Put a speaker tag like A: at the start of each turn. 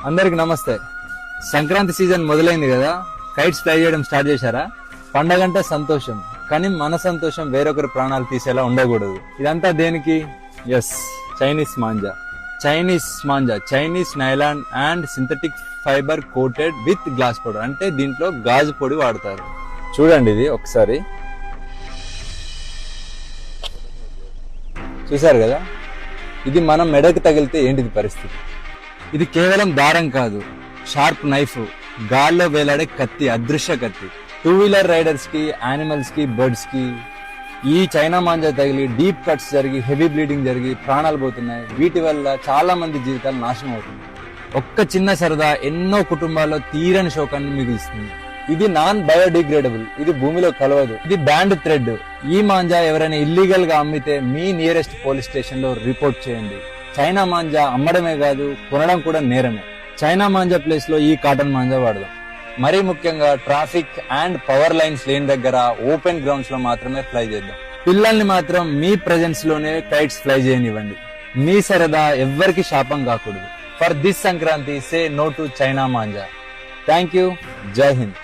A: అందరికి నమస్తే. సంక్రాంతి సీజన్ మొదలైంది కదా, కైట్స్ ఫ్లై చేయడం స్టార్ట్ చేశారా? పండగంటే సంతోషం, కానీ మన సంతోషం వేరొకరి ప్రాణాలు తీసేలా ఉండకూడదు. ఇదంతా దేనికి? Yes, Chinese manja. Chinese nylon and synthetic fibre coated with glass powder. అంటే దీంట్లో గాజు పొడి వాడతారు. చూడండి, ఇది ఒకసారి చూసారు కదా, ఇది మనం మెడకు తగిలితే ఏంటిది పరిస్థితి? ఇది కేవలం దారం కాదు, షార్ప్ నైఫ్, గాల్లో వేలాడే కత్తి, అదృశ్య కత్తి. 2-వీలర్ రైడర్స్ కి, యానిమల్స్ కి, బర్డ్స్ కి ఈ చైనా మాంజా తగిలి డీప్ కట్స్ జరిగి హెవీ బ్లీడింగ్ జరిగి ప్రాణాలు పోతున్నాయి. వీటి వల్ల చాలా మంది జీవితాలు నాశనం అవుతున్నాయి. ఒక్క చిన్న సరదా ఎన్నో కుటుంబాల్లో తీరని శోకాన్ని మిగులుస్తుంది. ఇది నాన్ బయోడిగ్రేడబుల్, ఇది భూమిలో కలవదు, ఇది బ్యాండ్ థ్రెడ్. ఈ మాంజా ఎవరైనా ఇల్లీగల్ గా అమ్మితే మీ నియరెస్ట్ పోలీస్ స్టేషన్ లో రిపోర్ట్ చేయండి. చైనా మాంజా అమ్మడమే కాదు, కొనడం కూడా నేరమే. చైనా మాంజా ప్లేస్ లో ఈ కాటన్ మాంజా వాడదాం. మరీ ముఖ్యంగా ట్రాఫిక్ అండ్ పవర్ లైన్స్ లేని దగ్గర ఓపెన్ గ్రౌండ్స్ లో మాత్రమే ఫ్లై చేద్దాం. పిల్లల్ని మాత్రం మీ ప్రెజెన్స్ లోనే కైట్స్ ఫ్లై చేయనివ్వండి. మీ సరదా ఎవ్వరికి శాపం కాకూడదు. For this Sankranti, say no to China manja. Thank you. Jai Hind.